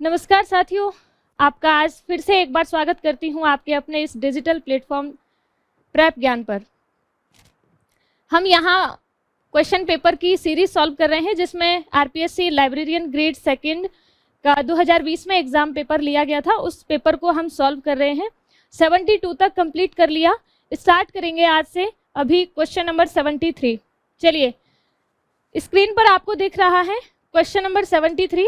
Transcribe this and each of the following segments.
नमस्कार साथियों, आपका आज फिर से एक बार स्वागत करती हूं आपके अपने इस डिजिटल प्लेटफॉर्म प्रेप ज्ञान पर। हम यहां क्वेश्चन पेपर की सीरीज सॉल्व कर रहे हैं जिसमें आरपीएससी लाइब्रेरियन ग्रेड सेकंड का 2020 में एग्जाम पेपर लिया गया था। उस पेपर को हम सॉल्व कर रहे हैं। 72 तक कंप्लीट कर लिया। स्टार्ट करेंगे आज से अभी क्वेश्चन नंबर 73। चलिए, स्क्रीन पर आपको दिख रहा है क्वेश्चन नंबर 73।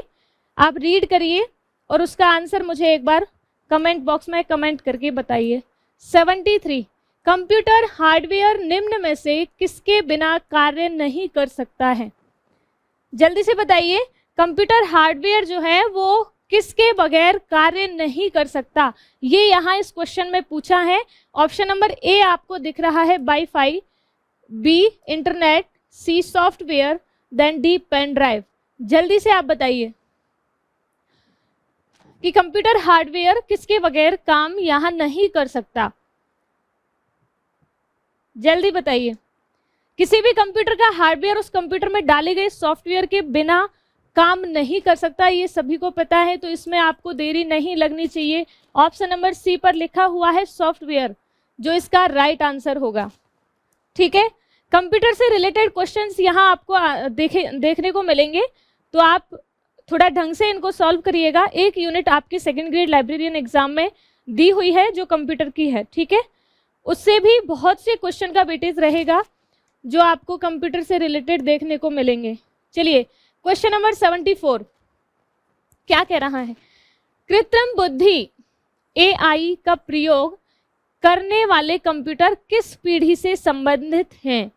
आप रीड करिए और उसका आंसर मुझे एक बार कमेंट बॉक्स में कमेंट करके बताइए। 73, कंप्यूटर हार्डवेयर निम्न में से किसके बिना कार्य नहीं कर सकता है? जल्दी से बताइए, कंप्यूटर हार्डवेयर जो है वो किसके बगैर कार्य नहीं कर सकता? ये यहाँ इस क्वेश्चन में पूछा है। ऑप्शन नंबर ए आपको दिख रहा है WiFi, B internet, C software, then D pen drive. जल्दी से आप बताइए कि कंप्यूटर हार्डवेयर किसके बगैर काम यहां नहीं कर सकता। जल्दी बताइए। किसी भी कंप्यूटर का हार्डवेयर उस कंप्यूटर में डाले गए सॉफ्टवेयर के बिना काम नहीं कर सकता, ये सभी को पता है, तो इसमें आपको देरी नहीं लगनी चाहिए। ऑप्शन नंबर सी पर लिखा हुआ है सॉफ्टवेयर, जो इसका राइट आंसर होगा। ठीक है, कंप्यूटर से रिलेटेड क्वेश्चंस यहाँ आपको देखने को मिलेंगे, तो आप थोड़ा ढंग से इनको सॉल्व करिएगा। एक यूनिट आपकी सेकंड ग्रेड लाइब्रेरियन एग्जाम में दी हुई है जो कंप्यूटर की है। ठीक है, उससे भी बहुत से क्वेश्चन का वेटेज रहेगा जो आपको कंप्यूटर से रिलेटेड देखने को मिलेंगे। चलिए, क्वेश्चन नंबर 74 क्या कह रहा है? कृत्रिम बुद्धि एआई का प्रयोग करने वाले कंप्यूटर किस पीढ़ी से संबंधित हैं?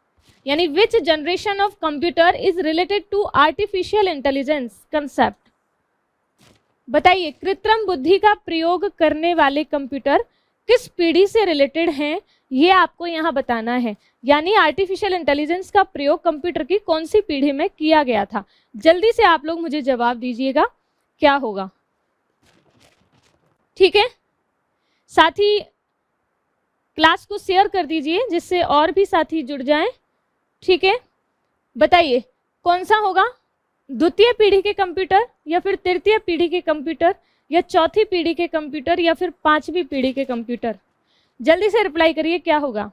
यानी which generation of computer is related to artificial intelligence concept. बताइए, कृत्रिम बुद्धि का प्रयोग करने वाले कंप्यूटर किस पीढ़ी से रिलेटेड हैं, ये आपको यहाँ बताना है। यानी आर्टिफिशियल इंटेलिजेंस का प्रयोग कंप्यूटर की कौन सी पीढ़ी में किया गया था? जल्दी से आप लोग मुझे जवाब दीजिएगा, क्या होगा? ठीक है, साथी क्लास को शेयर कर दीजिए जिससे और भी साथी जुड़ जाएं। ठीक है, बताइए कौन सा होगा? द्वितीय पीढ़ी के कंप्यूटर, या फिर तृतीय पीढ़ी के कंप्यूटर, या चौथी पीढ़ी के कंप्यूटर, या फिर पांचवी पीढ़ी के कंप्यूटर? जल्दी से रिप्लाई करिए, क्या होगा?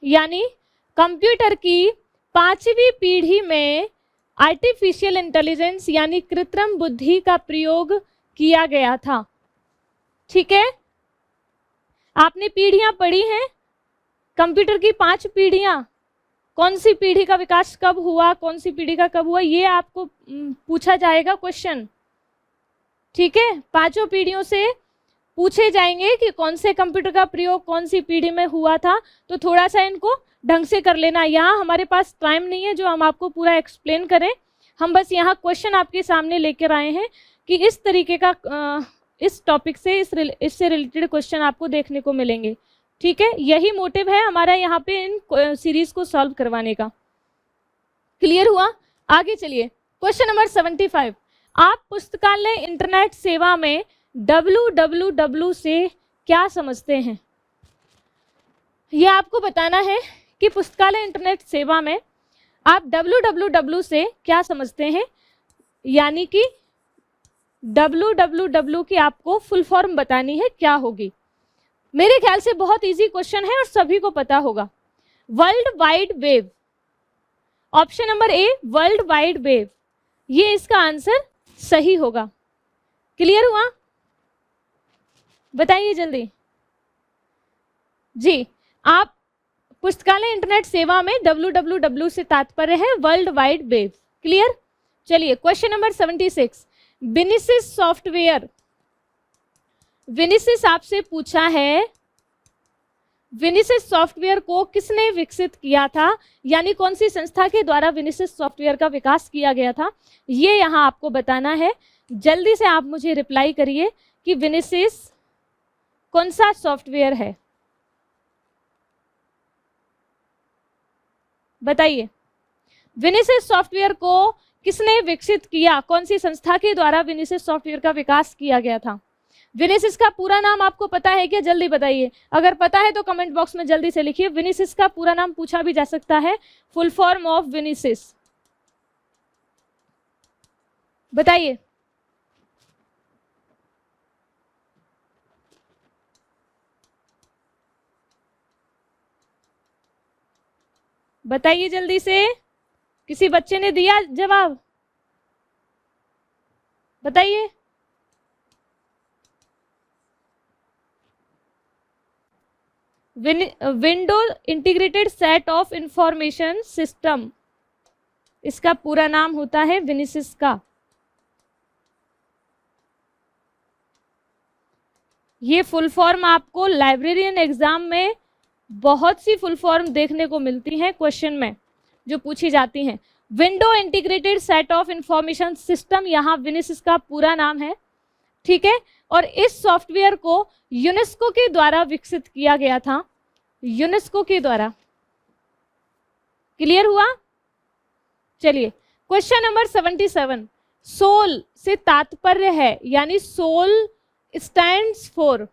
यानी कंप्यूटर की पांचवी पीढ़ी में आर्टिफिशियल इंटेलिजेंस यानी कृत्रिम बुद्धि का प्रयोग किया गया था। ठीक है, आपने पीढ़ियां पढ़ी हैं, कंप्यूटर की 5 पीढ़ियां, कौन सी पीढ़ी का विकास कब हुआ, कौन सी पीढ़ी का कब हुआ, ये आपको पूछा जाएगा क्वेश्चन। ठीक है, 5 पीढ़ियों से पूछे जाएंगे कि कौन से कंप्यूटर का प्रयोग कौन सी पीढ़ी में हुआ था, तो थोड़ा सा इनको ढंग से कर लेना। यहाँ हमारे पास टाइम नहीं है जो हम आपको पूरा एक्सप्लेन करें, हम बस यहाँ क्वेश्चन आपके सामने लेकर आए हैं कि इस तरीके का इस टॉपिक से इससे रिलेटेड क्वेश्चन आपको देखने को मिलेंगे। ठीक है, यही मोटिव है हमारा यहाँ पे इन सीरीज को सॉल्व करवाने का। क्लियर हुआ? आगे चलिए, क्वेश्चन नंबर 75। आप पुस्तकालय इंटरनेट सेवा में www से क्या समझते हैं? यह आपको बताना है कि पुस्तकालय इंटरनेट सेवा में आप www से क्या समझते हैं। यानी कि www की आपको फुल फॉर्म बतानी है, क्या होगी? मेरे ख्याल से बहुत इजी क्वेश्चन है और सभी को पता होगा। World wide web. Option number a world wide web, ये इसका आंसर सही होगा। क्लियर हुआ? बताइए जल्दी जी। आप पुस्तकालय इंटरनेट सेवा में www से तात्पर्य है वर्ल्ड वाइड वेब। क्लियर? चलिए, क्वेश्चन नंबर 76। विनिसिस सॉफ्टवेयर, विनिसिस आपसे पूछा है, विनिसिस सॉफ्टवेयर को किसने विकसित किया था? यानी कौन सी संस्था के द्वारा विनिसिस सॉफ्टवेयर का विकास किया गया था, ये यहाँ आपको बताना है। जल्दी से आप मुझे रिप्लाई करिए कि विनिसिस कौन सा सॉफ्टवेयर है, बताइए। विनिसिस सॉफ्टवेयर को किसने विकसित किया? कौन सी संस्था के द्वारा विनिसिस सॉफ्टवेयर का विकास किया गया था? विनिसिस का पूरा नाम आपको पता है क्या? जल्दी बताइए। अगर पता है तो कमेंट बॉक्स में जल्दी से लिखिए। विनिसिस का पूरा नाम पूछा भी जा सकता है, फुल फॉर्म ऑफ विनिसिस। बताइए। बताइए जल्दी से, किसी बच्चे ने दिया जवाब? बताइए। Window integrated set of information system, इसका पूरा नाम होता है विनिसिस का। ये फुल फॉर्म आपको लाइब्रेरियन एग्जाम में बहुत सी फुल फॉर्म देखने को मिलती हैं क्वेश्चन में जो पूछी जाती हैं। Window integrated set of information system यहाँ विनिसिस का पूरा नाम है, ठीक है। और इस सॉफ्टवेयर को यूनेस्को के द्वारा विकसित किया गया था, यूनेस्को के द्वारा। क्लियर हुआ? चलिए क्वेश्चन नंबर 77, सोल से तात्पर्य है, यानी सोल स्टैंड्स फॉर,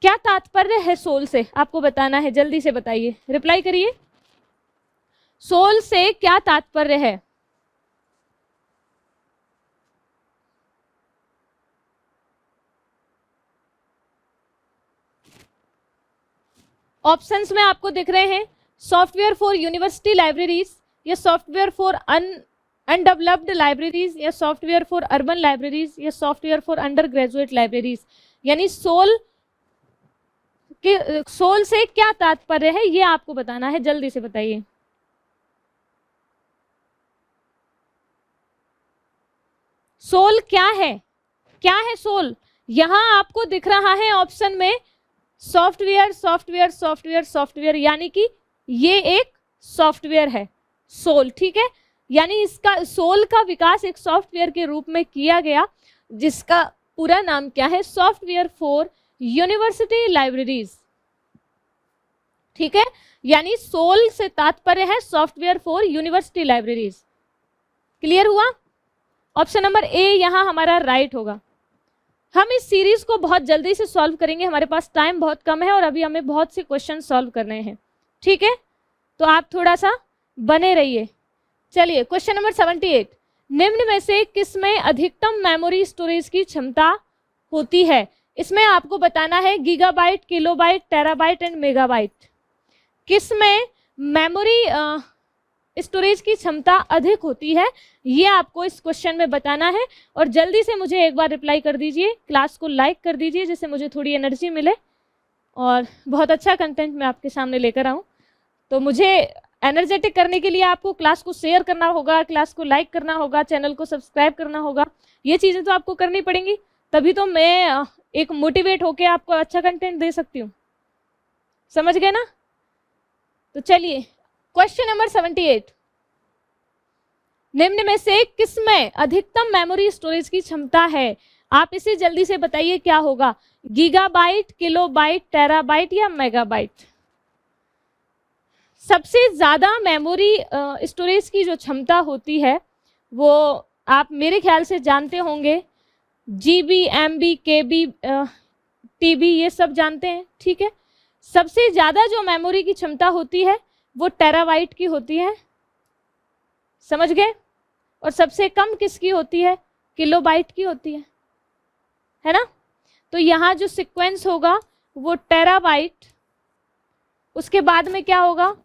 क्या तात्पर्य है सोल से, आपको बताना है, जल्दी से बताइए, रिप्लाई करिए। सोल से क्या तात्पर्य है? ऑप्शंस में आपको दिख रहे हैं, सॉफ्टवेयर फॉर यूनिवर्सिटी लाइब्रेरीज, या सॉफ्टवेयर फॉर अनडेवलप्ड लाइब्रेरीज, या सॉफ्टवेयर फॉर अर्बन लाइब्रेरीज, या software for under graduate libraries. यानी सोल से क्या तात्पर्य है ये आपको बताना है, जल्दी से बताइए। सोल क्या है? क्या है सोल? यहां आपको दिख रहा है ऑप्शन में सॉफ्टवेयर सॉफ्टवेयर सॉफ्टवेयर सॉफ्टवेयर, यानी कि ये एक सॉफ्टवेयर है सोल, ठीक है। यानी इसका सोल का विकास एक सॉफ्टवेयर के रूप में किया गया, जिसका पूरा नाम क्या है? सॉफ्टवेयर फॉर यूनिवर्सिटी लाइब्रेरीज, ठीक है। यानी सोल से तात्पर्य है software for university libraries. Clear हुआ? ऑप्शन नंबर ए यहां हमारा राइट होगा। हम इस सीरीज को बहुत जल्दी से सॉल्व करेंगे, हमारे पास टाइम बहुत कम है और अभी हमें बहुत से क्वेश्चन सॉल्व करने हैं, ठीक है। तो आप थोड़ा सा बने रहिए। चलिए क्वेश्चन नंबर 78, निम्न में से किस में अधिकतम मेमोरी स्टोरेज की क्षमता होती है? इसमें आपको बताना है gigabyte, kilobyte, terabyte and megabyte. किस में मेमोरी स्टोरेज की क्षमता अधिक होती है, ये आपको इस क्वेश्चन में बताना है। और जल्दी से मुझे एक बार रिप्लाई कर दीजिए, क्लास को लाइक कर दीजिए, जिससे मुझे थोड़ी एनर्जी मिले और बहुत अच्छा कंटेंट मैं आपके सामने लेकर आऊँ। तो मुझे एनर्जेटिक करने के लिए आपको क्लास को शेयर करना होगा, क्लास को लाइक करना होगा, चैनल को सब्सक्राइब करना होगा। ये चीज़ें तो आपको करनी पड़ेंगी, तभी तो मैं एक मोटिवेट होकर आपको अच्छा कंटेंट दे सकती हूँ। समझ गए ना? तो चलिए क्वेश्चन नंबर 78, निम्न में से किस में अधिकतम मेमोरी स्टोरेज की क्षमता है? आप इसे जल्दी से बताइए क्या होगा, गीगाबाइट, किलोबाइट, टेराबाइट या मेगाबाइट? सबसे ज्यादा मेमोरी स्टोरेज की जो क्षमता होती है वो आप मेरे ख्याल से जानते होंगे, जीबी, एमबी, केबी, टीबी, ये सब जानते हैं, ठीक है। सबसे ज्यादा जो मेमोरी की क्षमता होती है वो टेराबाइट की होती है, समझ गए। और सबसे कम किसकी होती है? किलोबाइट की होती है ना। तो यहाँ जो सीक्वेंस होगा वो टेराबाइट, उसके बाद में क्या होगा?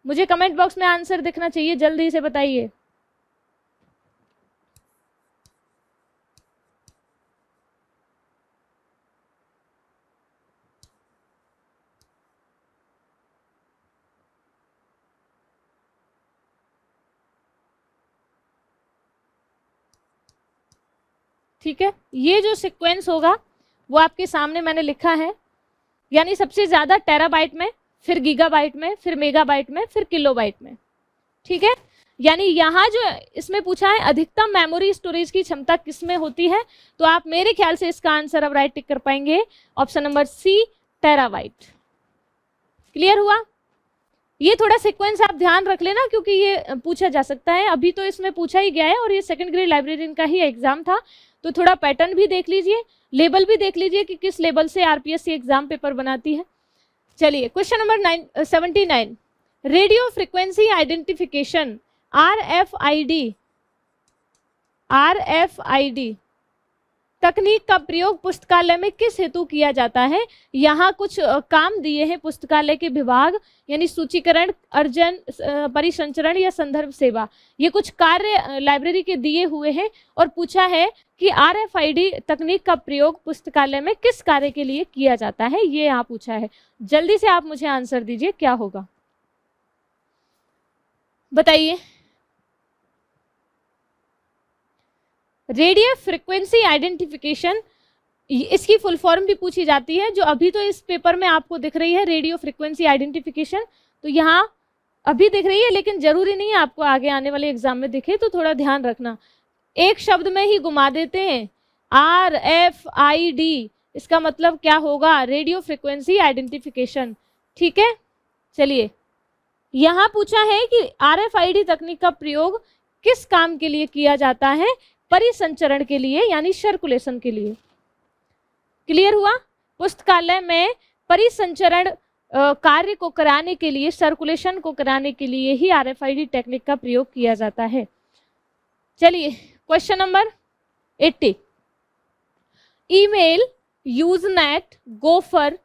मुझे कमेंट बॉक्स में आंसर दिखना चाहिए, जल्दी से बताइए। ठीक है, ये जो सीक्वेंस होगा वो आपके सामने मैंने लिखा है, यानी सबसे ज्यादा टेराबाइट में, फिर गीगाबाइट में, फिर मेगाबाइट में, फिर किलोबाइट में, ठीक है। यानी यहाँ जो इसमें पूछा है अधिकतम मेमोरी स्टोरेज की क्षमता किस में होती है, तो आप मेरे ख्याल से इसका आंसर अब राइट टिक कर पाएंगे, option number C, terabyte. Clear हुआ? ये थोड़ा सीक्वेंस आप ध्यान रख लेना, क्योंकि ये पूछा जा सकता है, अभी तो इसमें पूछा ही गया है और ये सेकंड ग्रेड लाइब्रेरियन का ही एग्जाम था, तो थोड़ा पैटर्न भी देख लीजिए, लेबल भी देख लीजिए कि किस लेवल से आरपीएससी एग्जाम पेपर बनाती है। चलिए question number 79, radio frequency identification, RFID RFID तकनीक का प्रयोग पुस्तकालय में किस हेतु किया जाता है? यहाँ कुछ काम दिए हैं पुस्तकालय के विभाग, यानी सूचीकरण, अर्जन, परिसंचरण या संदर्भ सेवा। ये कुछ कार्य लाइब्रेरी के दिए हुए हैं और पूछा है कि RFID तकनीक का प्रयोग पुस्तकालय में किस कार्य के लिए किया जाता है, ये यहाँ पूछा है। जल्दी से आप मुझे आंसर दीजिए, क्या होगा बताइए। रेडियो फ्रिक्वेंसी आइडेंटिफिकेशन, इसकी फुल फॉर्म भी पूछी जाती है, जो अभी तो इस पेपर में आपको दिख रही है रेडियो फ्रिक्वेंसी आइडेंटिफिकेशन, तो यहाँ अभी दिख रही है, लेकिन जरूरी नहीं है आपको आगे आने वाले एग्जाम में दिखे, तो थोड़ा ध्यान रखना। एक शब्द में ही घुमा देते हैं, RFID, इसका मतलब क्या होगा? Radio frequency identification. ठीक है, चलिए यहाँ पूछा है कि RFID तकनीक का प्रयोग किस काम के लिए किया जाता है? परिसंचरण के लिए, यानी सर्कुलेशन के लिए। क्लियर हुआ? पुस्तकालय में परिसंचरण कार्य को कराने के लिए, सर्कुलेशन को कराने के लिए ही RFID टेक्निक का प्रयोग किया जाता है। चलिए question number 80, email, Usenet, Gopher,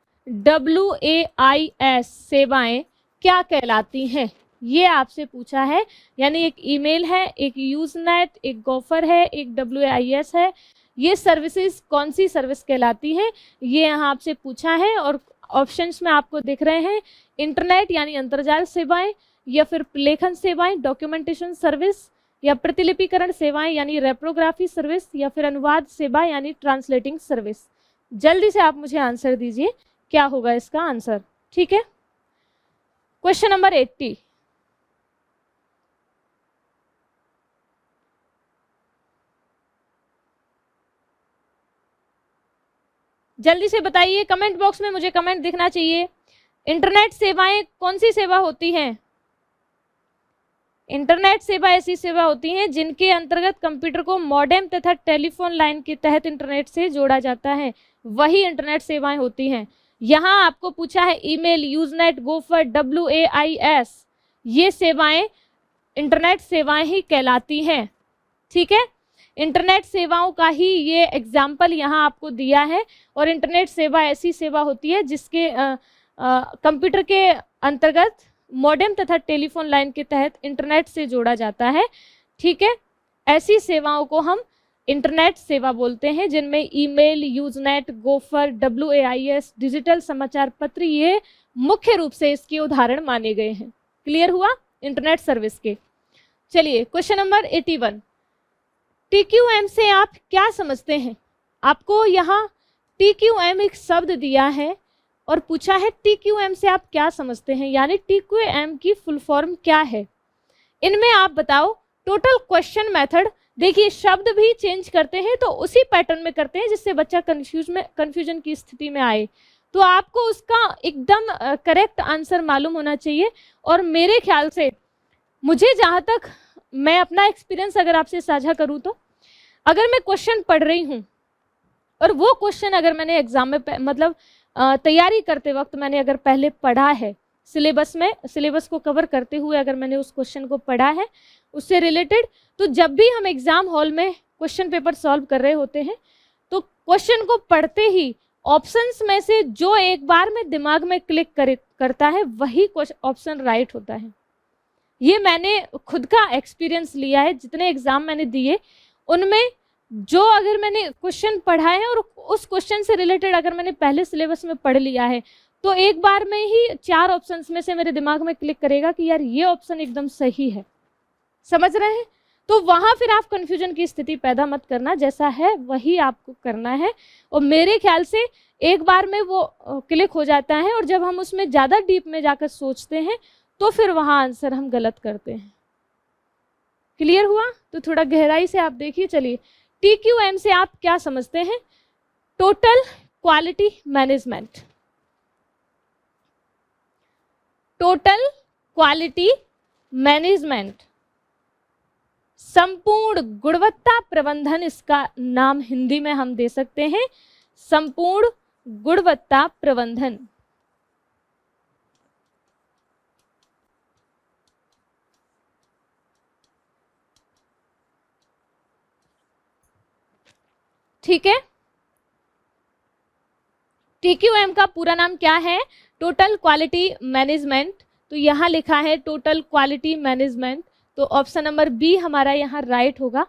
WAIS सेवाएं क्या कहलाती हैं? ये आपसे पूछा है, यानी एक ईमेल है, एक यूजनेट, एक गोफर है, एक WAIS है। ये सर्विसेज कौन सी सर्विस कहलाती हैं, ये यहाँ आपसे पूछा है। और ऑप्शंस में आपको दिख रहे हैं, इंटरनेट यानी अंतर्जाल सेवाएं, या फिर लेखन सेवाएं, डॉक्यूमेंटेशन सर्विस, या प्रतिलिपिकरण सेवाएं यानी रेप्रोग्राफी सर्विस, या फिर अनुवाद सेवा यानी ट्रांसलेटिंग सर्विस। जल्दी से आप मुझे आंसर दीजिए, क्या होगा इसका आंसर। ठीक है, क्वेश्चन नंबर 80, जल्दी से बताइए, कमेंट बॉक्स में मुझे कमेंट दिखना चाहिए। इंटरनेट सेवाएं कौन सी सेवा होती हैं? इंटरनेट सेवा ऐसी सेवा होती हैं जिनके अंतर्गत कंप्यूटर को मॉडेम तथा टेलीफोन लाइन के तहत इंटरनेट से जोड़ा जाता है, वही इंटरनेट सेवाएं होती हैं। यहाँ आपको पूछा है ईमेल, यूजनेट, गोफर, WAIS, ये सेवाएं इंटरनेट सेवाएं ही कहलाती हैं। ठीक है, इंटरनेट सेवाओं का ही ये एग्जाम्पल यहाँ आपको दिया है। और इंटरनेट सेवा ऐसी सेवा होती है जिसके कंप्यूटर के अंतर्गत मॉडेम तथा टेलीफोन लाइन के तहत इंटरनेट से जोड़ा जाता है। ठीक है, ऐसी सेवाओं को हम इंटरनेट सेवा बोलते हैं, जिनमें email, Usenet, Gopher, WAIS, digital समाचार पत्र, ये मुख्य रूप से इसके उदाहरण माने गए हैं। क्लियर हुआ इंटरनेट सर्विस के। चलिए क्वेश्चन नंबर 81, TQM से आप क्या समझते हैं? आपको यहाँ TQM एक शब्द दिया है और पूछा है TQM से आप क्या समझते हैं, यानी TQM की फुल फॉर्म क्या है? इनमें आप बताओ। टोटल क्वेश्चन मेथड, देखिए शब्द भी चेंज करते हैं तो उसी पैटर्न में करते हैं जिससे बच्चा कंफ्यूजन की स्थिति में आए। तो आपको उसका एकदम करेक्ट आंसर मालूम होना चाहिए। और मेरे ख्याल से, मुझे जहाँ तक, मैं अपना एक्सपीरियंस अगर आपसे साझा करूँ तो, अगर मैं क्वेश्चन पढ़ रही हूँ और वो क्वेश्चन अगर मैंने एग्जाम में मतलब तैयारी करते वक्त मैंने अगर पहले पढ़ा है, सिलेबस में, सिलेबस को कवर करते हुए अगर मैंने उस क्वेश्चन को पढ़ा है उससे रिलेटेड, तो जब भी हम एग्जाम हॉल में क्वेश्चन पेपर सॉल्व कर रहे होते हैं तो क्वेश्चन को पढ़ते ही ऑप्शंस में से जो एक बार में दिमाग में क्लिक करता है वही ऑप्शन राइट होता है। ये मैंने खुद का एक्सपीरियंस लिया है। जितने एग्जाम मैंने दिए उनमें जो अगर मैंने क्वेश्चन पढ़ा है और उस क्वेश्चन से रिलेटेड अगर मैंने पहले सिलेबस में पढ़ लिया है तो एक बार में ही 4 ऑप्शंस में से मेरे दिमाग में क्लिक करेगा कि यार ये ऑप्शन एकदम सही है। समझ रहे हैं? तो वहां फिर आप कंफ्यूजन की स्थिति पैदा मत करना, जैसा है वही आपको करना है। और मेरे ख्याल से एक बार में वो क्लिक हो जाता है और जब हम उसमें ज़्यादा डीप में जाकर सोचते हैं तो फिर वहाँ आंसर हम गलत करते हैं। क्लियर हुआ? तो थोड़ा गहराई से आप देखिए। चलिए, TQM से आप क्या समझते हैं? Total quality management. Total quality management, संपूर्ण गुणवत्ता प्रबंधन, इसका नाम हिंदी में हम दे सकते हैं संपूर्ण गुणवत्ता प्रबंधन। ठीक है। TQM का पूरा नाम क्या है? Total quality management. तो यहाँ लिखा है टोटल क्वालिटी मैनेजमेंट, तो ऑप्शन नंबर बी हमारा यहाँ राइट होगा।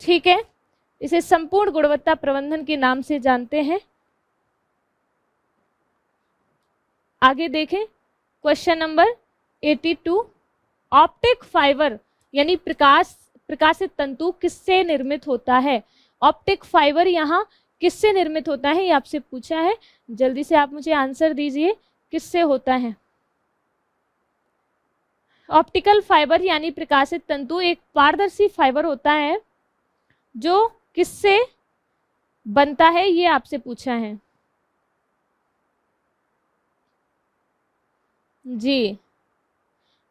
ठीक है, इसे संपूर्ण गुणवत्ता प्रबंधन के नाम से जानते हैं। आगे देखें क्वेश्चन नंबर 82। ऑप्टिक फाइबर यानी प्रकाशित तंतु किससे निर्मित होता है? ऑप्टिक फाइबर यहाँ किससे निर्मित होता है, ये आपसे पूछा है। जल्दी से आप मुझे आंसर दीजिए, किससे होता है? ऑप्टिकल फाइबर यानी प्रकाशित तंतु एक पारदर्शी फाइबर होता है जो किससे बनता है, ये आपसे पूछा है जी।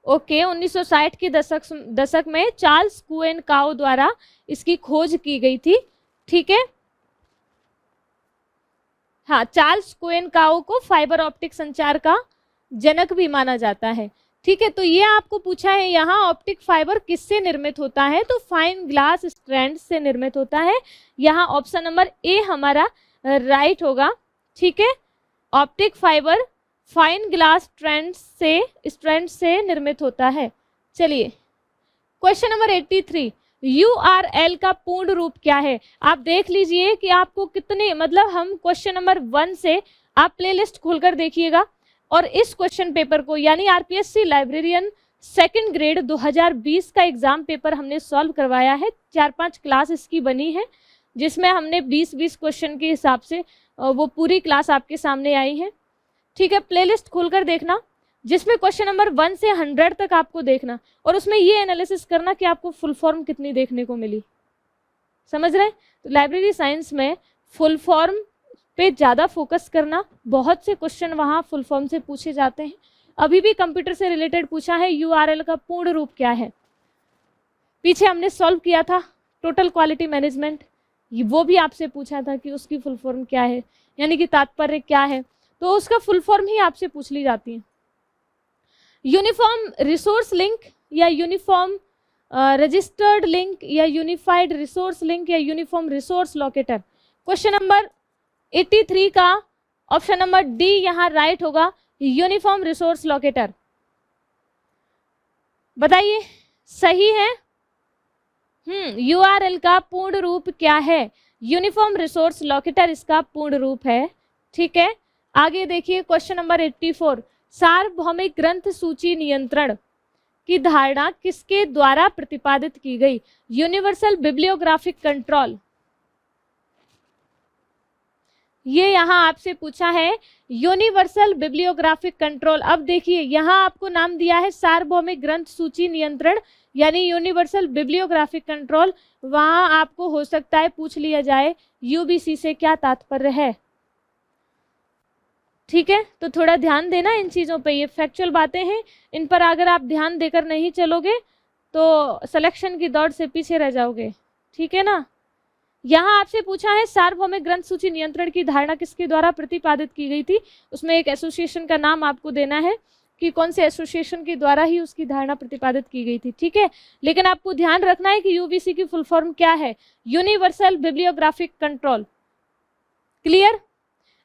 ओके, 1960 के दशक में चार्ल्स कुएन काओ द्वारा इसकी खोज की गई थी। ठीक है, हाँ, चार्ल्स कुएन काओ को फाइबर ऑप्टिक संचार का जनक भी माना जाता है। ठीक है, तो ये आपको पूछा है यहाँ ऑप्टिक फाइबर किससे निर्मित होता है, तो फाइन ग्लास स्ट्रैंड से निर्मित होता है। यहाँ ऑप्शन नंबर ए हमारा राइट होगा। ठीक है, optic fibre fine glass strand से निर्मित होता है। चलिए क्वेश्चन नंबर 83, URL का पूर्ण रूप क्या है? आप देख लीजिए कि आपको कितने, मतलब हम क्वेश्चन नंबर 1 से आप प्लेलिस्ट खोलकर देखिएगा और इस क्वेश्चन पेपर को यानी RPSC लाइब्रेरियन सेकंड ग्रेड 2020 का एग्जाम पेपर हमने सॉल्व करवाया है। 4-5 क्लास इसकी बनी है जिसमें हमने 20-20 क्वेश्चन के हिसाब से वो पूरी क्लास आपके सामने आई है। ठीक है, प्लेलिस्ट खोलकर देखना जिसमें क्वेश्चन नंबर 1 से 100 तक आपको देखना और उसमें ये एनालिसिस करना कि आपको फुल फॉर्म कितनी देखने को मिली। समझ रहे हैं? तो लाइब्रेरी साइंस में फुल फॉर्म पे ज़्यादा फोकस करना, बहुत से क्वेश्चन वहाँ फुल फॉर्म से पूछे जाते हैं। अभी भी कंप्यूटर से रिलेटेड पूछा है URL का पूर्ण रूप क्या है। पीछे हमने सॉल्व किया था टोटल क्वालिटी मैनेजमेंट, वो भी आपसे पूछा था कि उसकी फुल फॉर्म क्या है, यानी कि तात्पर्य क्या है, तो उसका फुल फॉर्म ही आपसे पूछ ली जाती है। यूनिफॉर्म रिसोर्स लिंक या यूनिफॉर्म रजिस्टर्ड लिंक या यूनिफाइड रिसोर्स लिंक या uniform resource locator. Question number 83 का ऑप्शन नंबर डी यहाँ राइट होगा, यूनिफॉर्म रिसोर्स लोकेटर। बताइए सही है? URL का पूर्ण रूप क्या है? यूनिफॉर्म रिसोर्स लोकेटर इसका पूर्ण रूप है। ठीक है, आगे देखिए क्वेश्चन नंबर 84, सार्वभौमिक ग्रंथ सूची नियंत्रण की धारणा किसके द्वारा प्रतिपादित की गई? Universal bibliographic control. ये यहाँ आपसे पूछा है यूनिवर्सल बिब्लियोग्राफिक कंट्रोल। अब देखिए यहाँ आपको नाम दिया है सार्वभौमिक ग्रंथ सूची नियंत्रण यानी यूनिवर्सल बिब्लियोग्राफिक कंट्रोल। वहाँ आपको हो सकता है पूछ लिया जाए UBC से क्या तात्पर्य है। ठीक है, तो थोड़ा ध्यान देना इन चीज़ों पे, ये फैक्चुअल बातें हैं, इन पर अगर आप ध्यान देकर नहीं चलोगे तो सिलेक्शन की दौड़ से पीछे रह जाओगे। ठीक है ना? यहाँ आपसे पूछा है सार्वभौमिक ग्रंथ सूची नियंत्रण की धारणा किसके द्वारा प्रतिपादित की गई थी। उसमें एक एसोसिएशन का नाम आपको देना है कि कौन से एसोसिएशन के द्वारा ही उसकी धारणा प्रतिपादित की गई थी। ठीक है, लेकिन आपको ध्यान रखना है कि UBC की फुल फॉर्म क्या है? Universal bibliographic control. क्लियर?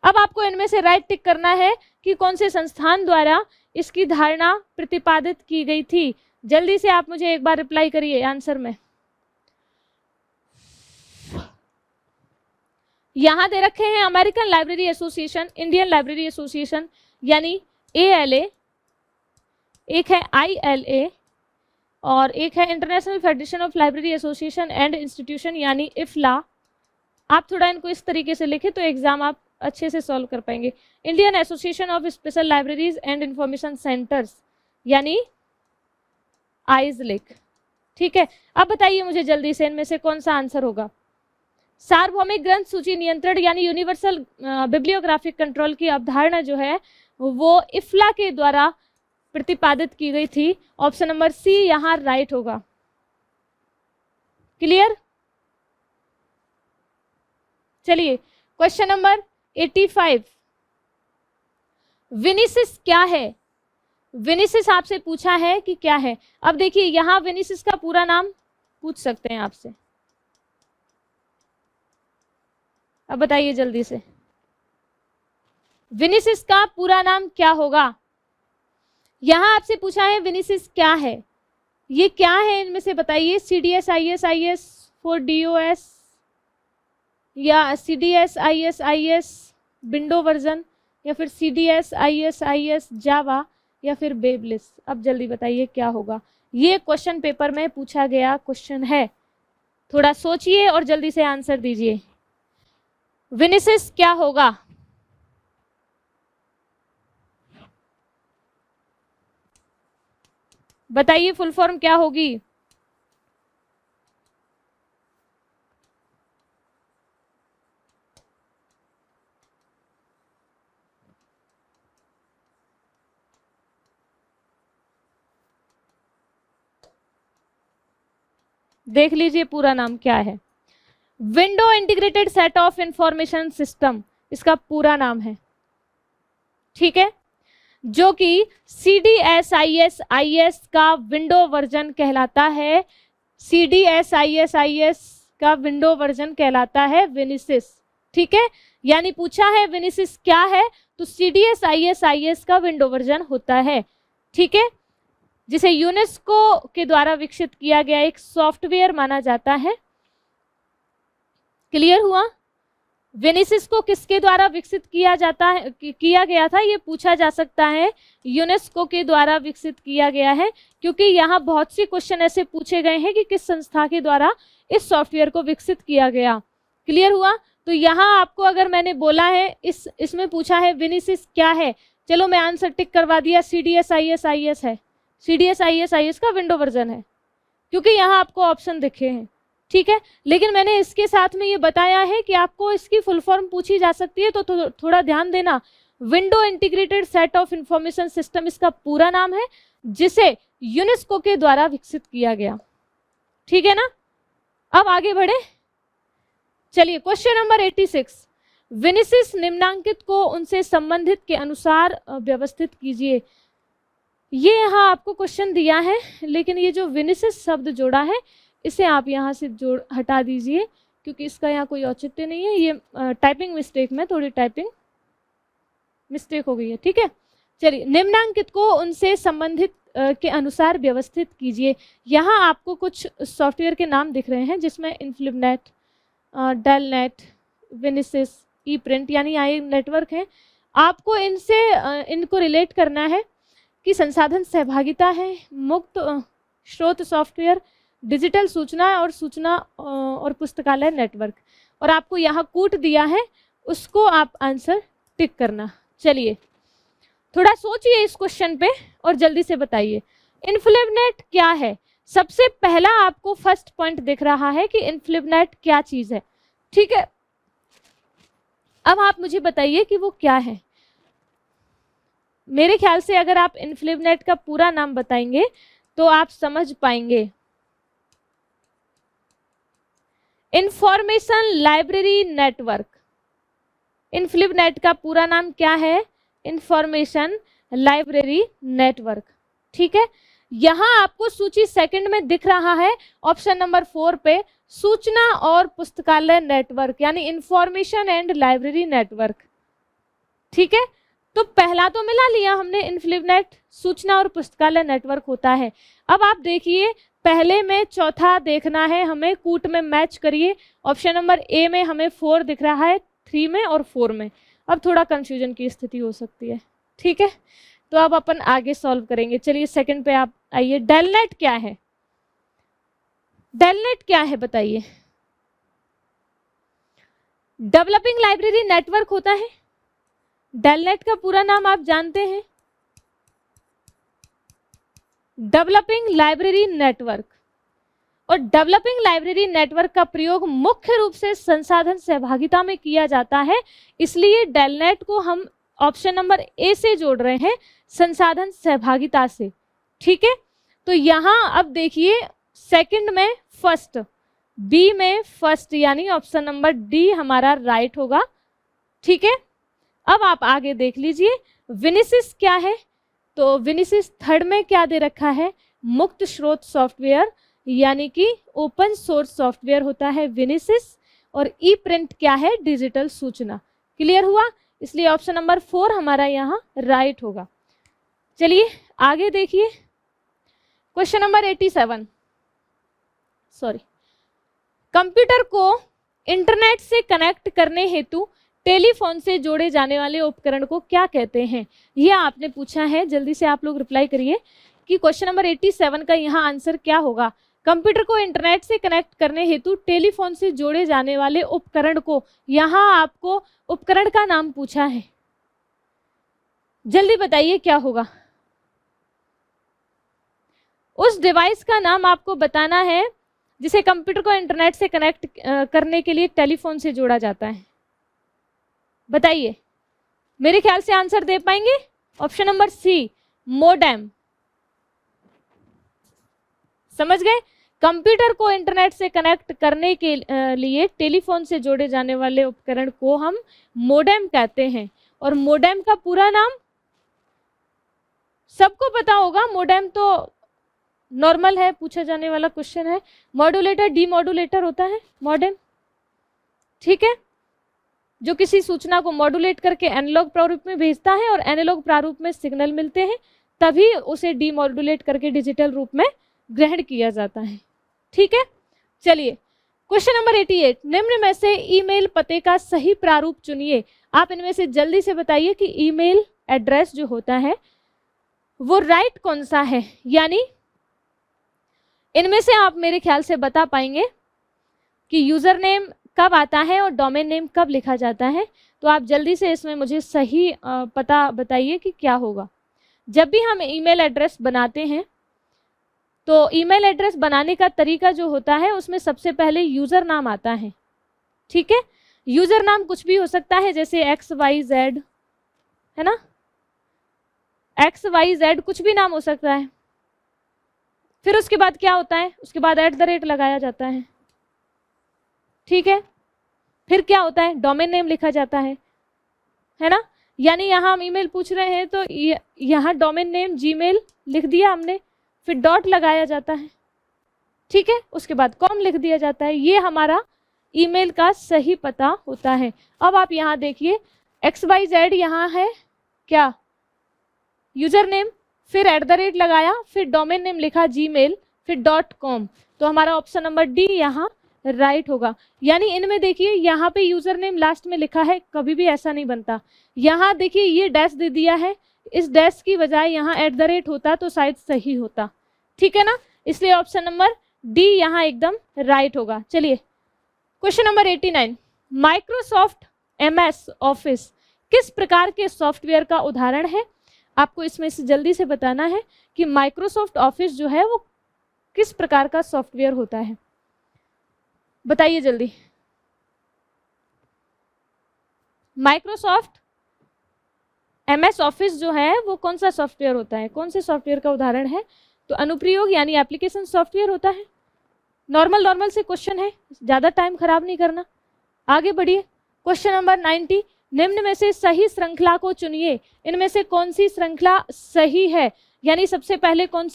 अब आपको इनमें से राइट टिक करना है कि कौन से संस्थान द्वारा इसकी धारणा प्रतिपादित की गई थी। जल्दी से आप मुझे एक बार रिप्लाई करिए आंसर में। यहां दे रखे हैं American library association, Indian library association यानी ALA, एक है ILA और एक है international federation of library association and institution यानी IFLA। आप थोड़ा इनको इस तरीके से लिखें तो एग्जाम आप अच्छे से सॉल्व कर पाएंगे। Indian Association of Special Libraries and Information Centres यानी ISLIC। ठीक है, अब बताइए मुझे जल्दी से इनमें से कौन सा आंसर होगा? सार्वभौमिक ग्रंथ सूची नियंत्रण यानी यूनिवर्सल बिब्लियोग्राफिक कंट्रोल की अवधारणा जो है वो IFLA के द्वारा प्रतिपादित की गई थी। ऑप्शन नंबर सी यहाँ राइट होगा। क्लियर? चलिए क्वेश्चन नंबर 85, विनिसिस क्या है? विनिसिस आपसे पूछा है कि क्या है। अब देखिए यहाँ विनिसिस का पूरा नाम पूछ सकते हैं आपसे। अब बताइए जल्दी से, विनिसिस का पूरा नाम क्या होगा? यहां आपसे पूछा है विनिसिस क्या है, ये क्या है इनमें से बताइए। CDS IS IS for DOS या CDS IS IS window version या फिर CDS IS IS जावा या फिर बेबलिस। अब जल्दी बताइए क्या होगा। ये क्वेश्चन पेपर में पूछा गया क्वेश्चन है, थोड़ा सोचिए और जल्दी से आंसर दीजिए। विनिसिस क्या होगा? बताइए फुल फॉर्म क्या होगी? देख लीजिए पूरा नाम क्या है। Window integrated set of information system इसका पूरा नाम है, ठीक है, जो कि CDS IS IS का विंडो वर्जन कहलाता है। CDS IS IS का विंडो वर्जन कहलाता है विनिसिस, ठीक है। यानी पूछा है विनिसिस क्या है, तो CDS IS IS का विंडो वर्जन होता है, ठीक है, जिसे यूनेस्को के द्वारा विकसित किया गया एक सॉफ्टवेयर माना जाता है। क्लियर हुआ? विनिसिस को किसके द्वारा विकसित किया जाता है, किया गया था, ये पूछा जा सकता है। यूनेस्को के द्वारा विकसित किया गया है, क्योंकि यहाँ बहुत सी क्वेश्चन ऐसे पूछे गए हैं कि किस संस्था के द्वारा इस सॉफ्टवेयर को विकसित किया गया। क्लियर हुआ? तो यहाँ आपको अगर मैंने बोला है इसमें पूछा है विनिसिस क्या है, चलो मैं आंसर टिक करवा दिया, CDS IS IS है। CDS IS IS का विंडो वर्जन है, क्योंकि यहाँ आपको ऑप्शन दिखे हैं, ठीक है। लेकिन मैंने इसके साथ में ये बताया है कि आपको इसकी फुल फॉर्म पूछी जा सकती है, तो थोड़ा ध्यान देना। Window integrated set of information system इसका पूरा नाम है, जिसे यूनेस्को के द्वारा विकसित किया गया, ठीक है ना। अब आगे बढ़े, चलिए क्वेश्चन नंबर 86। विनिसिस निम्नांकित को उनसे संबंधित के अनुसार व्यवस्थित कीजिए। ये यहाँ आपको क्वेश्चन दिया है, लेकिन ये जो विनिसिस शब्द जोड़ा है इसे आप यहाँ से हटा दीजिए, क्योंकि इसका यहाँ कोई औचित्य नहीं है। ये टाइपिंग मिस्टेक में थोड़ी टाइपिंग मिस्टेक हो गई है, ठीक है। चलिए, निम्नांकित को उनसे संबंधित के अनुसार व्यवस्थित कीजिए। यहाँ आपको कुछ सॉफ्टवेयर के नाम दिख रहे हैं, जिसमें इन्फ्लिबनेट, डेलनेट, विनिसिस, ई प्रिंट यानी आई नेटवर्क है। आपको इनको रिलेट करना है कि संसाधन सहभागिता है, मुक्त स्रोत सॉफ्टवेयर, डिजिटल सूचना और पुस्तकालय नेटवर्क। और आपको यहाँ कूट दिया है, उसको आप आंसर टिक करना। चलिए थोड़ा सोचिए इस क्वेश्चन पे और जल्दी से बताइए इन्फ्लिबनेट क्या है। सबसे पहला आपको फर्स्ट पॉइंट दिख रहा है कि इन्फ्लिबनेट क्या चीज है, ठीक है। अब आप मुझे बताइए कि वो क्या है। मेरे ख्याल से अगर आप इन्फ्लिबनेट का पूरा नाम बताएंगे तो आप समझ पाएंगे। Information library network. इन्फ्लिबनेट का पूरा नाम क्या है? इंफॉर्मेशन लाइब्रेरी नेटवर्क, ठीक है। यहां आपको सूची सेकंड में दिख रहा है ऑप्शन नंबर 4 पे, सूचना और पुस्तकालय नेटवर्क यानी इंफॉर्मेशन एंड लाइब्रेरी नेटवर्क, ठीक है। तो पहला तो मिला लिया हमने, इन्फ्लिबनेट सूचना और पुस्तकालय नेटवर्क होता है। अब आप देखिए पहले में चौथा देखना है हमें, कूट में मैच करिए। ऑप्शन नंबर ए में हमें 4 दिख रहा है, 3 में और 4 में। अब थोड़ा कंफ्यूजन की स्थिति हो सकती है, ठीक है। तो अब अपन आगे सॉल्व करेंगे। चलिए सेकंड पे आप आइए। डेलनेट क्या है? डेलनेट क्या है बताइए। डेवलपिंग लाइब्रेरी नेटवर्क होता है। डेलनेट का पूरा नाम आप जानते हैं, डेवलपिंग लाइब्रेरी नेटवर्क। और डेवलपिंग लाइब्रेरी नेटवर्क का प्रयोग मुख्य रूप से संसाधन सहभागिता में किया जाता है, इसलिए डेलनेट को हम ऑप्शन नंबर ए से जोड़ रहे हैं, संसाधन सहभागिता से, ठीक है। तो यहां अब देखिए सेकंड में फर्स्ट, बी में फर्स्ट, यानी ऑप्शन नंबर डी हमारा राइट होगा, ठीक है। अब आप आगे देख लीजिए विनिसिस क्या है। तो विनिसिस थर्ड में क्या दे रखा है? मुक्त स्रोत सॉफ्टवेयर यानी कि ओपन सोर्स सॉफ्टवेयर होता है विनिसिस। और ई प्रिंट क्या है, डिजिटल सूचना। क्लियर हुआ? इसलिए ऑप्शन नंबर 4 हमारा यहाँ राइट होगा। चलिए आगे देखिए, क्वेश्चन नंबर 87। सॉरी, कंप्यूटर को इंटरनेट से कनेक्ट करने हेतु टेलीफोन से जोड़े जाने वाले उपकरण को क्या कहते हैं? यह आपने पूछा है, जल्दी से आप लोग रिप्लाई करिए कि क्वेश्चन नंबर 87 का यहाँ आंसर क्या होगा। कंप्यूटर को इंटरनेट से कनेक्ट करने हेतु टेलीफोन से जोड़े जाने वाले उपकरण को, यहाँ आपको उपकरण का नाम पूछा है, जल्दी बताइए क्या होगा। उस डिवाइस का नाम आपको बताना है जिसे कंप्यूटर को इंटरनेट से कनेक्ट करने के लिए टेलीफोन से जोड़ा जाता है। बताइए, मेरे ख्याल से आंसर दे पाएंगे। Option number C, modem. समझ गए? कंप्यूटर को इंटरनेट से कनेक्ट करने के लिए टेलीफोन से जोड़े जाने वाले उपकरण को हम मोडेम कहते हैं। और मोडेम का पूरा नाम सबको पता होगा। मोडेम तो नॉर्मल है, पूछा जाने वाला क्वेश्चन है। मॉड्यूलेटर, डीमॉड्यूलेटर होता है मोडेम, ठीक है, जो किसी सूचना को मॉड्यूलेट करके एनालॉग प्रारूप में भेजता है और एनालॉग प्रारूप में सिग्नल मिलते हैं, तभी उसे डीमॉड्यूलेट करके डिजिटल रूप में ग्रहण किया जाता है। ठीक है, चलिए क्वेश्चन नंबर 88, निम्न में से ईमेल पते का सही प्रारूप चुनिए। आप इनमें से जल्दी से बताइए कि ईमेल एड्रेस जो होता है वो राइट कौन सा है। यानी इनमें से आप मेरे ख्याल से बता पाएंगे कि यूजर नेम कब आता है और डोमेन नेम कब लिखा जाता है। तो आप जल्दी से इसमें मुझे सही पता बताइए कि क्या होगा। जब भी हम ईमेल एड्रेस बनाते हैं तो ईमेल एड्रेस बनाने का तरीका जो होता है उसमें सबसे पहले यूजर नाम आता है। ठीक है, यूजर नाम कुछ भी हो सकता है, जैसे XYZ है ना, XYZ कुछ भी नाम हो सकता है। फिर उसके बाद क्या होता है, उसके बाद @ लगाया जाता है। ठीक है, फिर क्या होता है, डोमेन नेम लिखा जाता है ना। यानी यहाँ हम ईमेल पूछ रहे हैं तो यहाँ डोमेन नेम जीमेल लिख दिया हमने, फिर डॉट लगाया जाता है। ठीक है, उसके बाद कॉम लिख दिया जाता है। ये हमारा ईमेल का सही पता होता है। अब आप यहाँ देखिए, XYZ यहाँ है क्या, यूजर नेम, फिर @ लगाया, फिर डोमेन नेम लिखा जीमेल, फिर .com। तो हमारा ऑप्शन नंबर डी यहाँ राइट होगा। यानी इनमें देखिए यहाँ पे यूजर नेम लास्ट में लिखा है, कभी भी ऐसा नहीं बनता। यहाँ देखिए ये डैश दे दिया है, इस डैश की बजाय यहाँ @ होता तो शायद सही होता। ठीक है ना, इसलिए ऑप्शन नंबर डी यहाँ एकदम राइट होगा। चलिए question number 89, Microsoft MS office किस प्रकार के सॉफ्टवेयर का उदाहरण है? आपको इसमें से जल्दी से बताना है कि माइक्रोसॉफ्ट ऑफिस जो है वो किस प्रकार का सॉफ्टवेयर होता है। बताइए जल्दी। माइक्रोसॉफ्ट MS ऑफिस जो है वो कौन सा सॉफ्टवेयर होता है, कौन से सॉफ्टवेयर का उदाहरण है? तो अनुप्रयोग यानी एप्लीकेशन सॉफ्टवेयर होता है। नॉर्मल से क्वेश्चन है, ज़्यादा टाइम खराब नहीं करना। आगे बढ़िए, क्वेश्चन नंबर 90, निम्न में से सही श्रृंखला को चुनिए। इनमें से कौन सी श्रृंखला सही है? यानी सबसे पहले कौन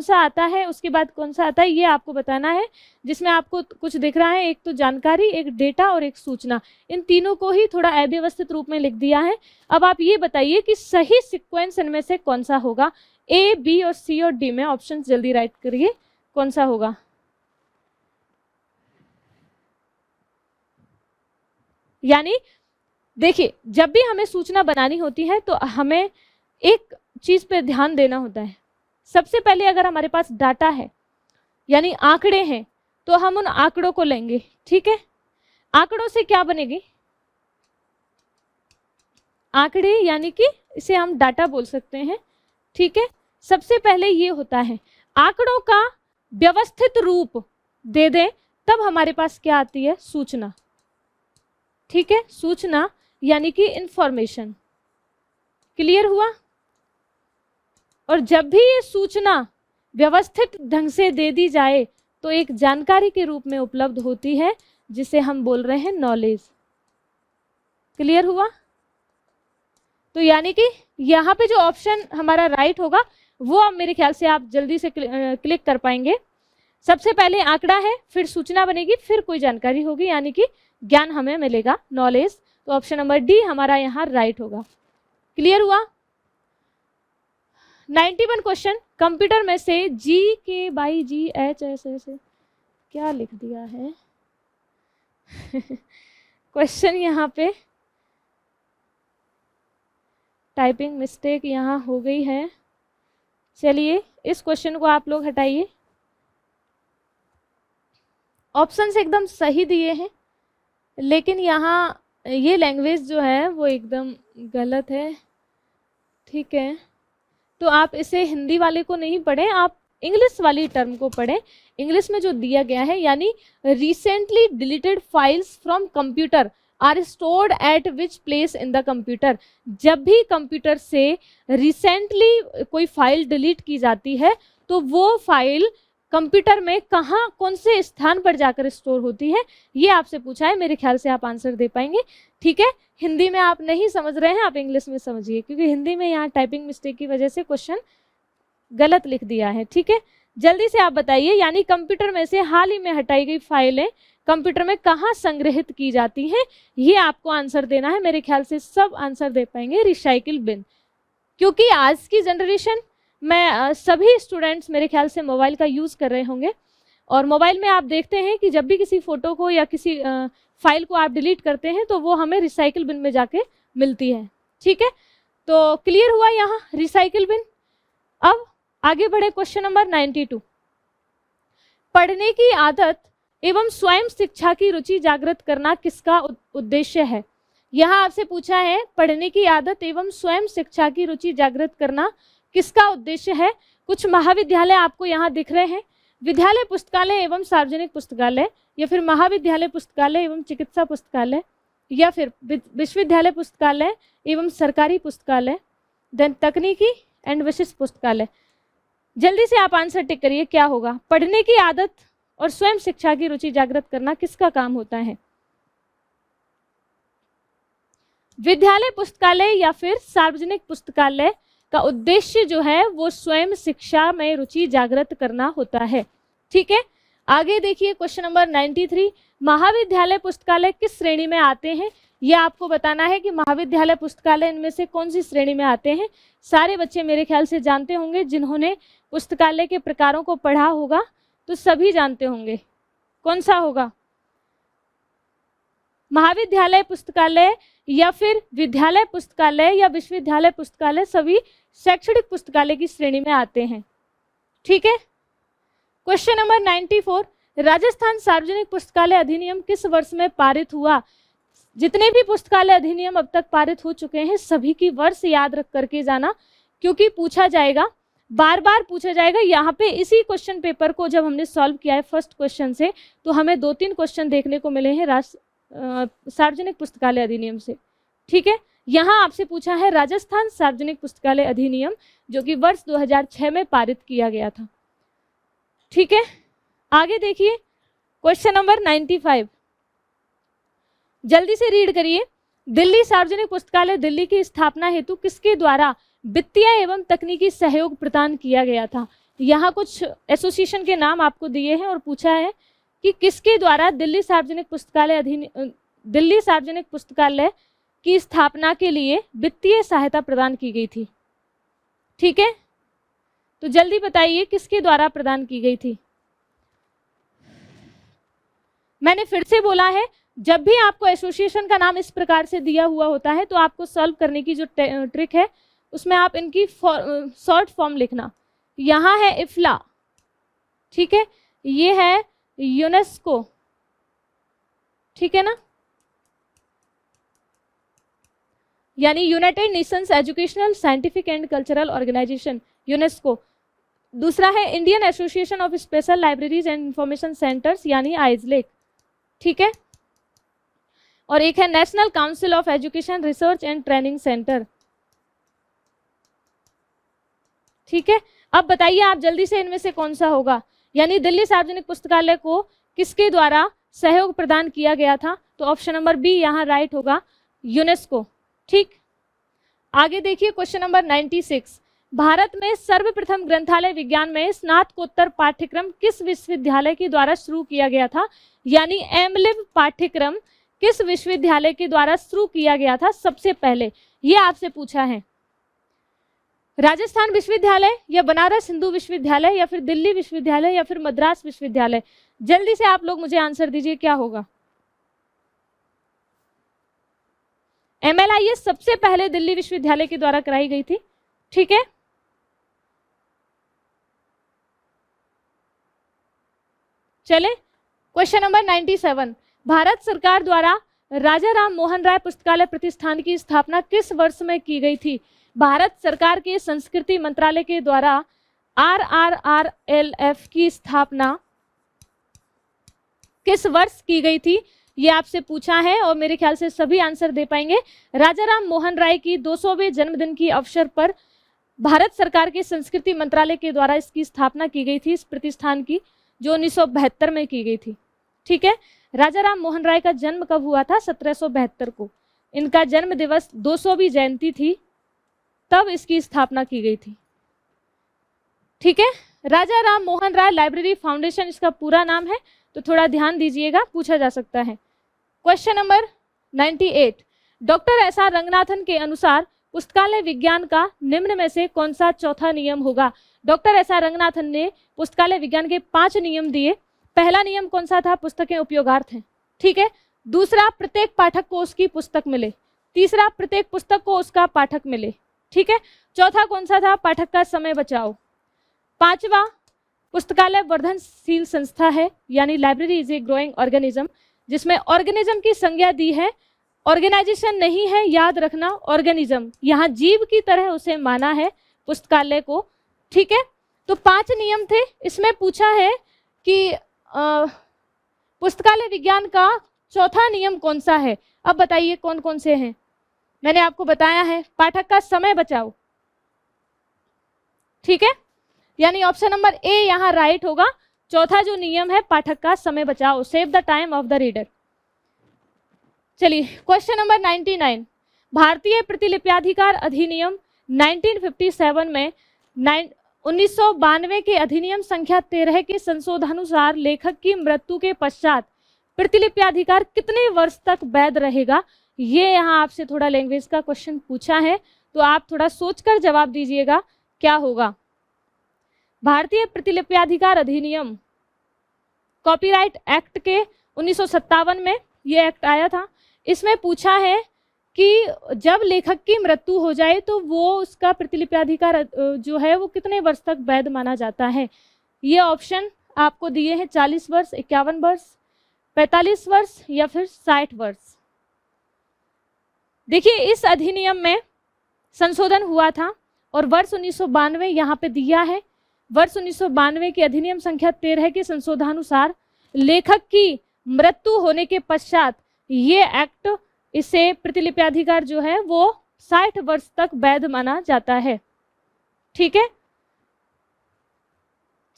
सा आता है, उसके बाद कौन सा आता है, ये आपको बताना है। जिसमें आपको कुछ दिख रहा है, एक तो जानकारी, एक डेटा और एक सूचना। इन तीनों को ही थोड़ा अव्यवस्थित रूप में लिख दिया है। अब आप ये बताइए कि सही सीक्वेंस इनमें से कौन सा होगा। A, B और C और D में ऑप्शन जल्दी राइट करिए, कौन सा होगा। यानी देखिए, जब भी हमें सूचना बनानी होती है तो हमें एक चीज पे ध्यान देना होता है। सबसे पहले अगर हमारे पास डाटा है यानी आंकड़े हैं तो हम उन आंकड़ों को लेंगे। ठीक है, आंकड़ों से क्या बनेगी, आंकड़े यानी कि इसे हम डाटा बोल सकते हैं। ठीक है, सबसे पहले ये होता है आंकड़ों का व्यवस्थित रूप दे दें, तब हमारे पास क्या आती है, सूचना। ठीक है, सूचना यानी कि इंफॉर्मेशन। क्लियर हुआ? और जब भी ये सूचना व्यवस्थित ढंग से दे दी जाए तो एक जानकारी के रूप में उपलब्ध होती है, जिसे हम बोल रहे हैं नॉलेज। क्लियर हुआ? तो यानी कि यहाँ पे जो ऑप्शन हमारा राइट होगा वो अब मेरे ख्याल से आप जल्दी से क्लिक कर पाएंगे। सबसे पहले आंकड़ा है, फिर सूचना बनेगी, फिर कोई जानकारी होगी, यानी कि ज्ञान हमें मिलेगा, नॉलेज। तो ऑप्शन नंबर डी हमारा यहाँ राइट होगा। क्लियर हुआ? 91 क्वेश्चन, कंप्यूटर में से GK/GH ऐसे क्या लिख दिया है क्वेश्चन यहाँ पे टाइपिंग मिस्टेक यहाँ हो गई है। चलिए इस क्वेश्चन को आप लोग हटाइए। ऑप्शंस एकदम सही दिए हैं, लेकिन यहाँ ये लैंग्वेज जो है वो एकदम गलत है। ठीक है, तो आप इसे हिंदी वाले को नहीं पढ़ें, आप इंग्लिश वाली टर्म को पढ़ें। इंग्लिश में जो दिया गया है, यानी recently deleted files from computer are stored at which place in the computer. जब भी कंप्यूटर से रिसेंटली कोई फाइल डिलीट की जाती है तो वो फाइल कंप्यूटर में कहाँ, कौन से स्थान पर जाकर स्टोर होती है, ये आपसे पूछा है। मेरे ख्याल से आप आंसर दे पाएंगे। ठीक है, हिंदी में आप नहीं समझ रहे हैं, आप इंग्लिश में समझिए, क्योंकि हिंदी में यहाँ टाइपिंग मिस्टेक की वजह से क्वेश्चन गलत लिख दिया है। ठीक है, जल्दी से आप बताइए, यानी कंप्यूटर में से हाल ही में हटाई गई फाइलें कंप्यूटर में कहाँ संग्रहित की जाती हैं, ये आपको आंसर देना है। मेरे ख्याल से सब आंसर दे पाएंगे, रिसाइकिल बिन। क्योंकि आज की जनरेशन में सभी स्टूडेंट्स मेरे ख्याल से मोबाइल का यूज़ कर रहे होंगे, और मोबाइल में आप देखते हैं कि जब भी किसी फ़ोटो को या किसी फाइल को आप डिलीट करते हैं तो वो हमें रिसाइकिल बिन में जाके मिलती है। ठीक है, तो क्लियर हुआ यहाँ रिसाइकिल बिन। अब आगे बढ़े क्वेश्चन नंबर 92। पढ़ने की आदत एवं स्वयं शिक्षा की रुचि जागृत करना किसका उद्देश्य है? यहाँ आपसे पूछा है पढ़ने की आदत एवं स्वयं शिक्षा की रुचि जागृत करना किसका उद्देश्य है। कुछ महाविद्यालय आपको यहाँ दिख रहे हैं, विद्यालय पुस्तकालय एवं सार्वजनिक पुस्तकालय, या फिर महाविद्यालय पुस्तकालय एवं चिकित्सा पुस्तकालय, या फिर विश्वविद्यालय पुस्तकालय एवं सरकारी पुस्तकालय, देन तकनीकी एंड विशिष्ट पुस्तकालय। जल्दी से आप आंसर टिक करिए, क्या होगा? पढ़ने की आदत और स्वयं शिक्षा की रुचि जागृत करना किसका काम होता है? विद्यालय पुस्तकालय या फिर सार्वजनिक पुस्तकालय का उद्देश्य जो है वो स्वयं शिक्षा में रुचि जागृत करना होता है। ठीक है, आगे देखिए क्वेश्चन नंबर 93। महाविद्यालय पुस्तकालय किस श्रेणी में आते हैं? यह आपको बताना है कि महाविद्यालय पुस्तकालय इनमें से कौन सी श्रेणी में आते हैं। सारे बच्चे मेरे ख्याल से जानते होंगे, जिन्होंने पुस्तकालय के प्रकारों को पढ़ा होगा तो सभी जानते होंगे। कौन सा होगा? महाविद्यालय पुस्तकालय या फिर विद्यालय पुस्तकालय या विश्वविद्यालय पुस्तकालय सभी शैक्षणिक पुस्तकालय की श्रेणी में आते हैं। ठीक है, क्वेश्चन नंबर 94। राजस्थान सार्वजनिक पुस्तकालय अधिनियम किस वर्ष में पारित हुआ? जितने भी पुस्तकालय अधिनियम अब तक पारित हो चुके हैं सभी की वर्ष याद रख करके जाना, क्योंकि पूछा जाएगा, बार बार पूछा जाएगा। यहाँ पे इसी क्वेश्चन पेपर को जब हमने सॉल्व किया है फर्स्ट क्वेश्चन से, तो हमें 2-3 क्वेश्चन देखने को मिले हैं सार्वजनिक पुस्तकालय अधिनियम से। ठीक है, यहाँ आपसे पूछा है राजस्थान सार्वजनिक पुस्तकालय अधिनियम, जो कि वर्ष 2006 में पारित किया गया था। ठीक है, आगे देखिए क्वेश्चन नंबर 95। जल्दी से रीड करिए। दिल्ली सार्वजनिक पुस्तकालय दिल्ली की स्थापना हेतु किसके द्वारा वित्तीय एवं तकनीकी सहयोग प्रदान किया गया था? यहाँ कुछ एसोसिएशन के नाम आपको दिए हैं और पूछा है कि किसके द्वारा दिल्ली सार्वजनिक पुस्तकालय की स्थापना के लिए वित्तीय सहायता प्रदान की गई थी। ठीक है, तो जल्दी बताइए किसके द्वारा प्रदान की गई थी। मैंने फिर से बोला है, जब भी आपको एसोसिएशन का नाम इस प्रकार से दिया हुआ होता है तो आपको सॉल्व करने की जो ट्रिक है उसमें आप इनकी शॉर्ट फॉर्म लिखना। यहाँ है इफ्ला, ठीक है, ये है यूनेस्को, ठीक है ना, यानी United Nations Educational Scientific and Cultural Organization, UNESCO. दूसरा है Indian Association of Special Libraries and Information Centres, यानी आइजलेक, ठीक है, और एक है National Council of Education Research and Training Centre. ठीक है, अब बताइए आप जल्दी से इनमें से कौन सा होगा, यानी दिल्ली सार्वजनिक पुस्तकालय को किसके द्वारा सहयोग प्रदान किया गया था? तो ऑप्शन नंबर बी यहाँ राइट होगा, यूनेस्को। ठीक, आगे देखिए क्वेश्चन नंबर 96। भारत में सर्वप्रथम ग्रंथालय विज्ञान में स्नातकोत्तर पाठ्यक्रम किस विश्वविद्यालय के द्वारा शुरू किया गया था, यानी एमलिव पाठ्यक्रम किस विश्वविद्यालय के द्वारा शुरू किया गया था सबसे पहले, ये आपसे पूछा है। राजस्थान विश्वविद्यालय या बनारस हिंदू विश्वविद्यालय या फिर दिल्ली विश्वविद्यालय या फिर मद्रास विश्वविद्यालय? जल्दी से आप लोग मुझे आंसर दीजिए, क्या होगा? MLIS सबसे पहले दिल्ली विश्वविद्यालय के द्वारा कराई गई थी, ठीक है। चले क्वेश्चन नंबर 97, भारत सरकार द्वारा राजा राम मोहन राय पुस्तकालय प्रतिष्ठान की स्थापना किस वर्ष में की गई थी? भारत सरकार के संस्कृति मंत्रालय के द्वारा RRRLF की स्थापना किस वर्ष की गई थी, ये आपसे पूछा है और मेरे ख्याल से सभी आंसर दे पाएंगे। राजा राम मोहन राय की 200वें जन्मदिन की अवसर पर भारत सरकार के संस्कृति मंत्रालय के द्वारा इसकी स्थापना की गई थी, इस प्रतिष्ठान की, जो 1972 में की गई थी, ठीक है। राजा राम मोहन राय का जन्म कब हुआ था? 1772 को। इनका जन्म दिवस 200वीं जयंती थी, तब इसकी स्थापना की गई थी, ठीक है। राजा राम मोहन राय लाइब्रेरी फाउंडेशन इसका पूरा नाम है, तो थोड़ा ध्यान दीजिएगा, पूछा जा सकता है। Question number 98, doctor SR Ranganathan के अनुसार पुस्तकालय विज्ञान का निम्न में से कौन सा चौथा नियम होगा? डॉक्टर एसआर रंगनाथन ने पुस्तकालय विज्ञान के 5 नियम दिए। पहला नियम कौन सा था? पुस्तकें उपयोगार्थ हैं, ठीक है। दूसरा, प्रत्येक पाठक को उसकी पुस्तक मिले। तीसरा, प्रत्येक पुस्तक को उसका पाठक मिले, ठीक है। चौथा कौन सा था? पाठक का समय बचाओ। पांचवा, पुस्तकालय वर्धनशील संस्था है, यानी library is a growing organism, जिसमें ऑर्गेनिज्म की संज्ञा दी है, ऑर्गेनाइजेशन नहीं है, याद रखना, ऑर्गेनिज्म, यहाँ जीव की तरह उसे माना है पुस्तकालय को, ठीक है। तो 5 नियम थे। इसमें पूछा है कि पुस्तकालय विज्ञान का चौथा नियम कौन सा है? अब बताइए कौन कौन से हैं। मैंने आपको बताया है, पाठक का समय बचाओ, ठीक है, यानी ऑप्शन नंबर ए यहाँ राइट होगा। चौथा जो नियम है, पाठक का समय बचाओ, save the time of the reader. चलिए क्वेश्चन नंबर 99, भारतीय प्रतिलिप्याधिकार अधिनियम 1957 में 1992 के अधिनियम संख्या 13 के संशोधनानुसार लेखक की मृत्यु के पश्चात प्रतिलिप्याधिकार कितने वर्ष तक वैध रहेगा? ये यहाँ आपसे थोड़ा लैंग्वेज का क्वेश्चन पूछा है, तो आप थोड़ा सोचकर जवाब दीजिएगा क्या होगा। भारतीय प्रतिलिप्याधिकार अधिनियम कॉपीराइट एक्ट के 1957 में ये एक्ट आया था। इसमें पूछा है कि जब लेखक की मृत्यु हो जाए तो वो उसका प्रतिलिप्याधिकार जो है वो कितने वर्ष तक वैध माना जाता है। ये ऑप्शन आपको दिए हैं 40 वर्ष, 51 वर्ष, 45 वर्ष या फिर 60 वर्ष। देखिए इस अधिनियम में संशोधन हुआ था और वर्ष 1992 यहाँ पे दिया है। वर्ष 1992 के अधिनियम संख्या 13 के संशोधनानुसार लेखक की मृत्यु होने के पश्चात ये एक्ट, इसे प्रतिलिप्याधिकार जो है वो 60 वर्ष तक वैध माना जाता है, ठीक है।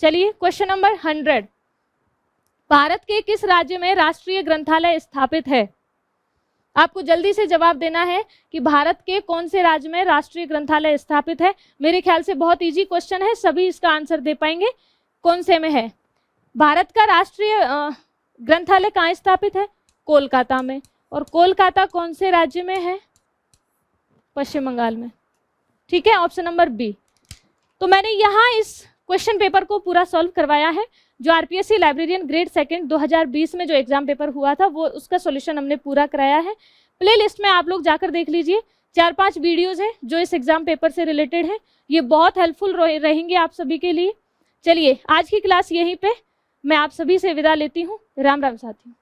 चलिए क्वेश्चन नंबर 100, भारत के किस राज्य में राष्ट्रीय ग्रंथालय स्थापित है? आपको जल्दी से जवाब देना है कि भारत के कौन से राज्य में राष्ट्रीय ग्रंथालय स्थापित है। मेरे ख्याल से बहुत इजी क्वेश्चन है, सभी इसका आंसर दे पाएंगे। कौन से में है? भारत का राष्ट्रीय ग्रंथालय कहाँ स्थापित है? कोलकाता में। और कोलकाता कौन से राज्य में है? पश्चिम बंगाल में, ठीक है, ऑप्शन नंबर बी। तो मैंने यहाँ इस क्वेश्चन पेपर को पूरा सॉल्व करवाया है। जो आरपीएससी लाइब्रेरियन ग्रेड 2 2020 में जो एग्जाम पेपर हुआ था वो उसका सॉल्यूशन हमने पूरा कराया है। प्ले लिस्ट में आप लोग जाकर देख लीजिए, 4-5 वीडियोज़ हैं जो इस एग्जाम पेपर से रिलेटेड हैं। ये बहुत हेल्पफुल रहेंगे आप सभी के लिए। चलिए आज की क्लास यहीं पे मैं आप सभी से विदा लेती हूँ। राम राम साथियों।